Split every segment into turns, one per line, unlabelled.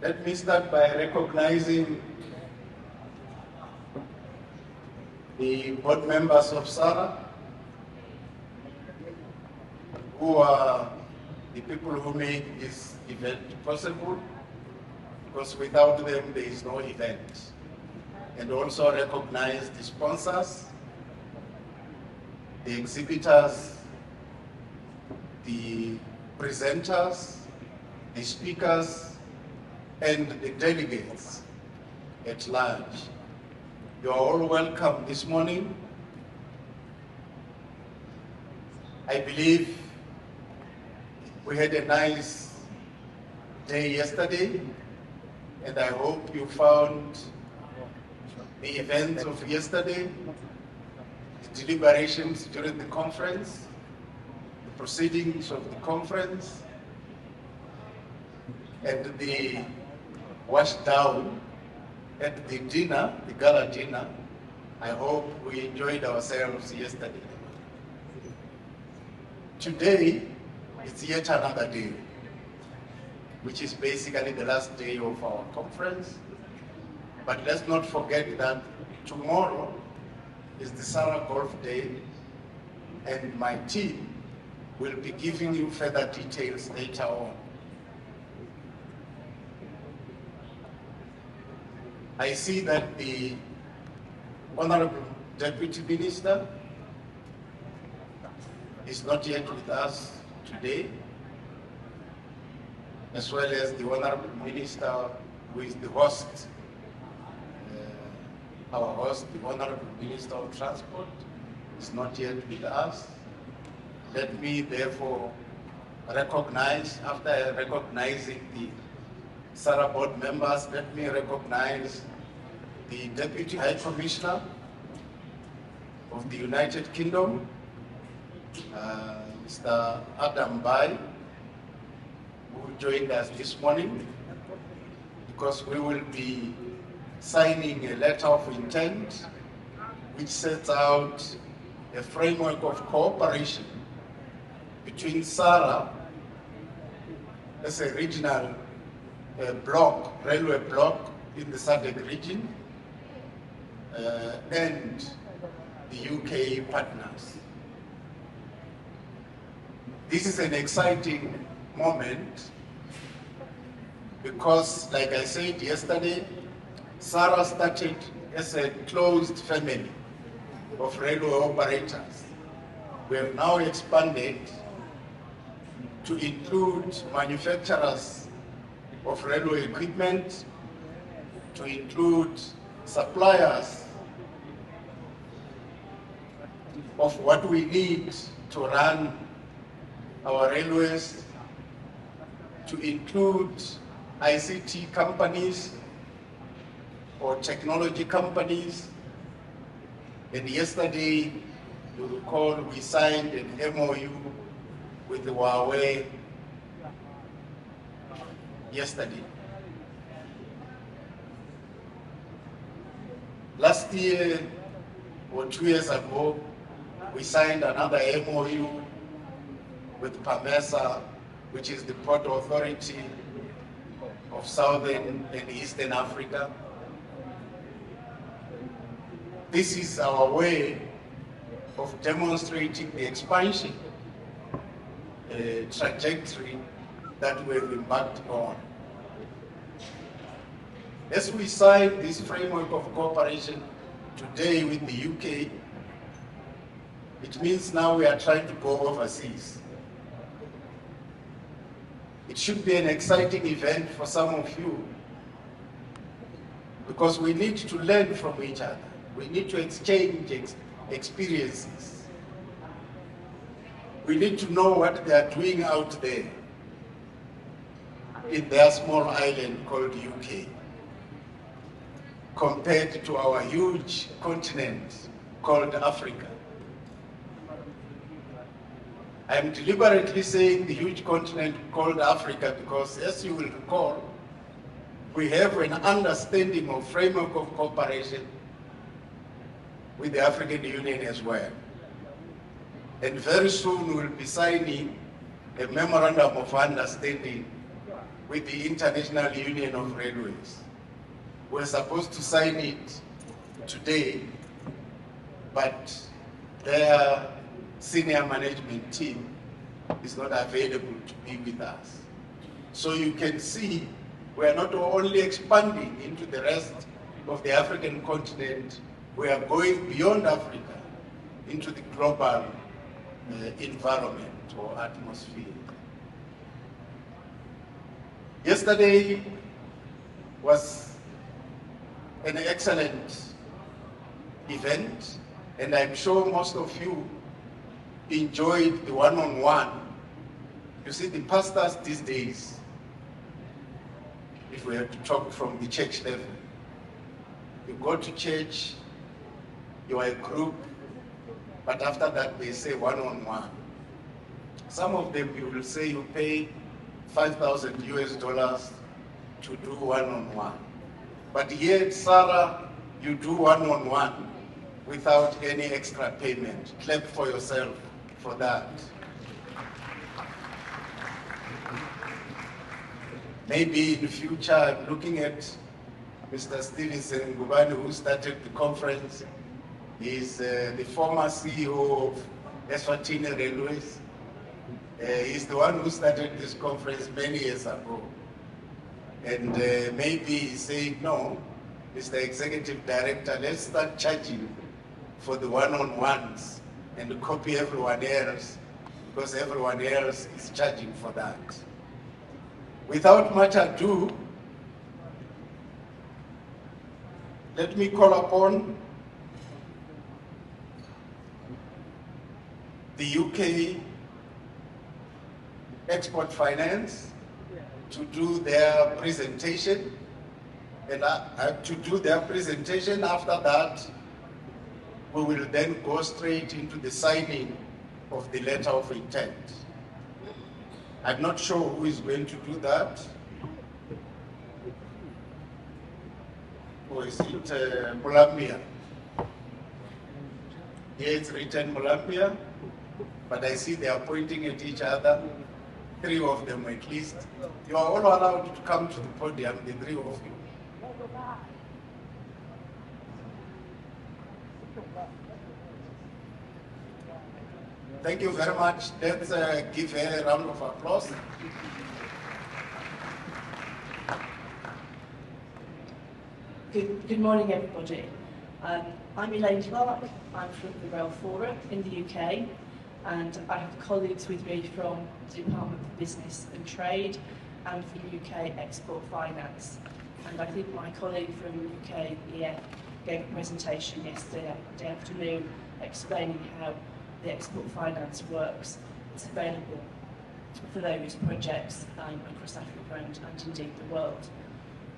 Let me start by recognizing the board members of SARA, who are the people who make this event possible, because without them there is no event. And also recognize the sponsors, the exhibitors, the presenters, the speakers, and the delegates at large. You are all welcome this morning. I believe we had a nice day yesterday, and I hope you found the events of yesterday, the deliberations during the conference, the proceedings of the conference, and the wash down at the dinner, the gala dinner. I hope we enjoyed ourselves yesterday. Today, it's yet another day, which is basically the last day of our conference. But let's not forget that tomorrow is the SARA Golf Day, and my team will be giving you further details later on. I see that the Honorable Deputy Minister is not yet with us today, as well as the Honorable Minister who is the host, our host, the Honorable Minister of Transport, is not yet with us. Let me therefore recognize, after recognizing the SARA board members, let me recognize the Deputy High Commissioner of the United Kingdom, Mr. Adam Bai, who joined us this morning, because we will be signing a letter of intent which sets out a framework of cooperation between SARA as a regional block, railway block in the SADC region, and the UK partners. This is an exciting moment because, like I said yesterday, SARA started as a closed family of railway operators. We have now expanded to include manufacturers of railway equipment, to include suppliers of what we need to run our railways, to include ICT companies or technology companies. And yesterday, you recall, we signed an MOU with Huawei yesterday. Last year, or 2 years ago, we signed another MOU with PAMESA, which is the Port Authority of Southern and Eastern Africa. This is our way of demonstrating the expansion trajectory that we've embarked on. As we sign this framework of cooperation today with the UK, it means now we are trying to go overseas. It should be an exciting event for some of you, because we need to learn from each other. We need to exchange experiences. We need to know what they are doing out there in their small island called UK, compared to our huge continent called Africa. I'm deliberately saying the huge continent called Africa because, as you will recall, we have an understanding of framework of cooperation with the African Union as well. And very soon we'll be signing a memorandum of understanding with the International Union of Railways. We're supposed to sign it today, but their senior management team is not available to be with us. So you can see we are not only expanding into the rest of the African continent, we are going beyond Africa into the global environment or atmosphere. Yesterday was an excellent event, and I'm sure most of you enjoyed the one-on-one. You see, the pastors these days, if we have to talk from the church level, you go to church, you are a group, but after that they say one-on-one. Some of them you will say you pay $5,000 US to do one-on-one. But here at SARA, you do one-on-one without any extra payment. Clap for yourself for that. Maybe in the future, I'm looking at Mr. Stevenson Ngubane, who started the conference. He's the former CEO of Eswatini Railways. He's the one who started this conference many years ago. And maybe he's saying, no, Mr. Executive Director, let's start charging for the one-on-ones and copy everyone else, because everyone else is charging for that. Without much ado, let me call upon the UK Export Finance to do their presentation, and to do their presentation. After that, we will then go straight into the signing of the letter of intent. I'm not sure who is going to do that. Or is it Columbia? Here it's written Columbia, but I see they are pointing at each other. 3 of them at least. You are all allowed to come to the podium, the 3 of you. Thank you very much. Let's give her a round of applause.
Good morning, everybody. I'm Elaine Clark. I'm from the Rail Forum in the UK, and I have colleagues with me from the Department for Business and Trade and from UK Export Finance. And I think my colleague from UK EF gave a presentation yesterday afternoon explaining how the export finance works. It's available for those projects across Africa and indeed the world.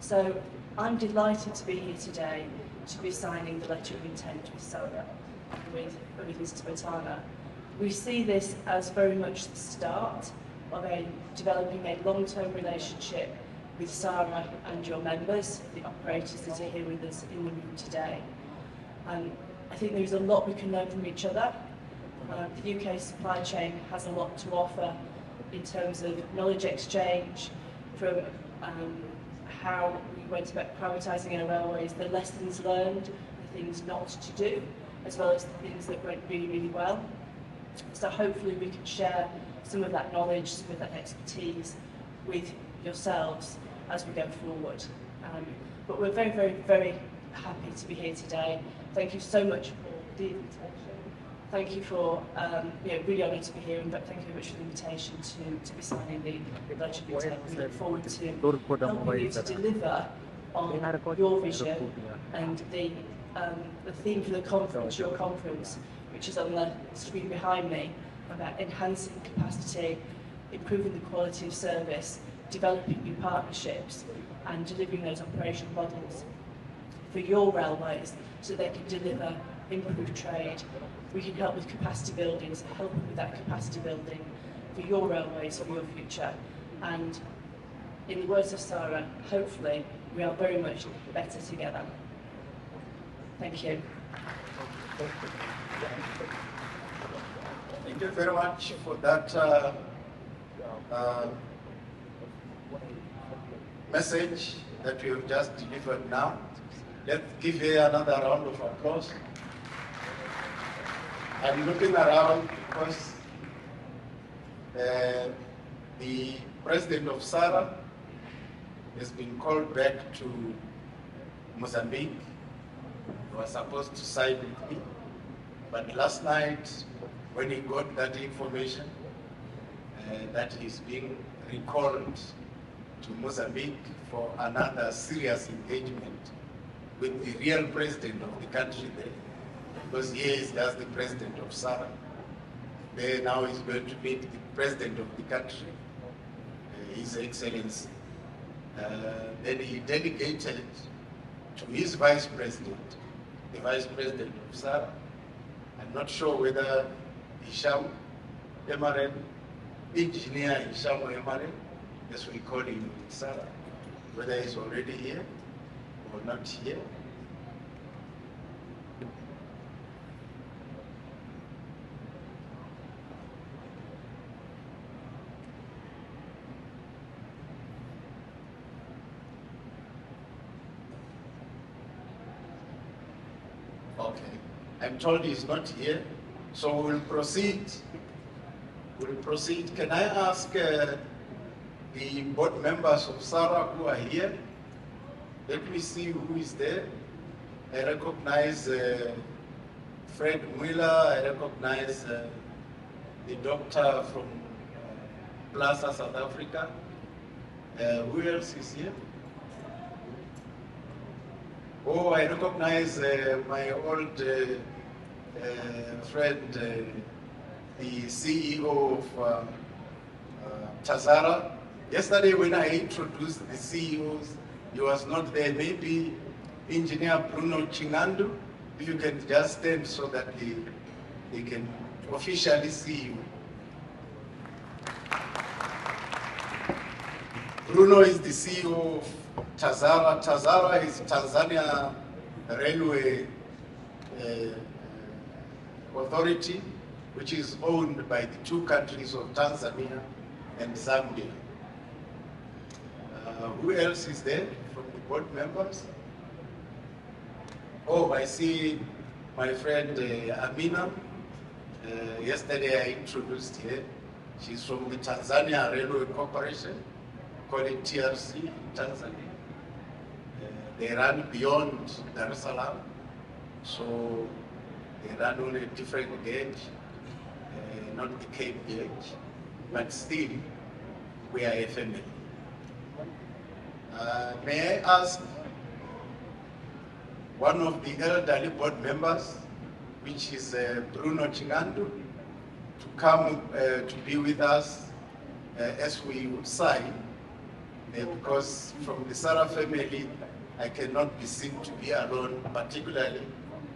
So I'm delighted to be here today to be signing the letter of intent with SARA, with Mr. Batana. We see this as very much the start of developing a long-term relationship with SARA and your members, the operators that are here with us in the room today. I think there's a lot we can learn from each other. The UK supply chain has a lot to offer in terms of knowledge exchange, from how we went about prioritising our railways, the lessons learned, the things not to do, as well as the things that went really, really well. So hopefully we can share some of that knowledge, some of that expertise with yourselves as we go forward. But we're very, very, very happy to be here today. Thank you so much for the invitation. Thank you for, really honoured to be here, and thank you very much for the invitation to be signing the letter of intent. We look forward to helping you to deliver on your vision and the theme for the conference, your conference, which is on the screen behind me, about enhancing capacity, improving the quality of service, developing new partnerships, and delivering those operational models for your railways so they can deliver improved trade. We can help with capacity building, so help with that capacity building for your railways, for your future. And in the words of SARA, hopefully we are very much better together. Thank you.
Thank you very much for that message that we have just delivered now. Let's give her another round of applause. I'm looking around because the president of SARA has been called back to Mozambique. He was supposed to sign with me, but last night when he got that information that he's being recalled to Mozambique for another serious engagement with the real president of the country there, because he is just the president of SARA. There now he's going to meet the president of the country, His Excellency. Then he delegated to his vice president, the vice president of SARA. I'm not sure whether Hisham Emaren, engineer Hisham Emaren, as we call him in SARA, whether he's already here or not here. Okay, I'm told he's not here, so we'll proceed. We'll proceed. Can I ask the board members of SARA who are here? Let me see who is there. I recognize Fred Mwila. I recognize the doctor from Plaza, South Africa. Who else is here? Oh, I recognize my old friend, the CEO of SARA. Yesterday when I introduced the CEOs, he was not there. Maybe Engineer Bruno Chingandu, if you can just stand so that they can officially see you. Bruno is the CEO of SARA. SARA is Tanzania Railway Authority, which is owned by the two countries of Tanzania and Zambia. Who else is there from the board members? Oh, I see my friend Amina. Yesterday I introduced her. She's from the Tanzania Railway Corporation, call it TRC in Tanzania. They run beyond Dar es Salaam, so they run on a different gauge, not the Cape gauge, but still we are a family. May I ask one of the elderly board members, which is Bruno Chingandu, to come to be with us as we sign, because from the SARA family, I cannot be seen to be alone, particularly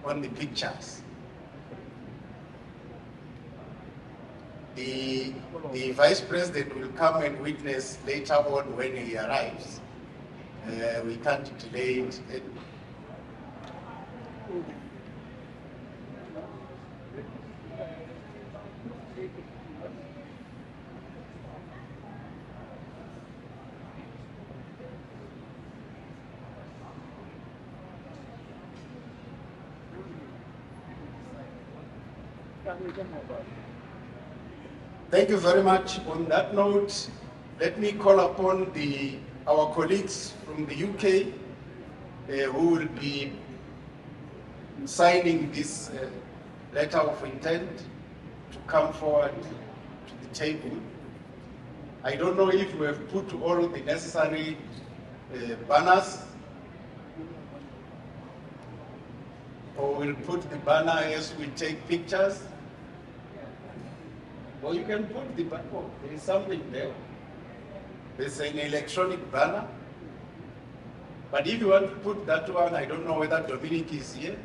on the pictures. The vice president will come and witness later on when he arrives. We can't delay it. Thank you very much. On that note, let me call upon our colleagues from the UK who will be signing this letter of intent to come forward to the table. I don't know if we have put all the necessary banners, or we'll put the banner as we take pictures. Or you can put the banner. Oh, there is something there. There's an electronic banner. But if you want to put that one, I don't know whether Dominic is here.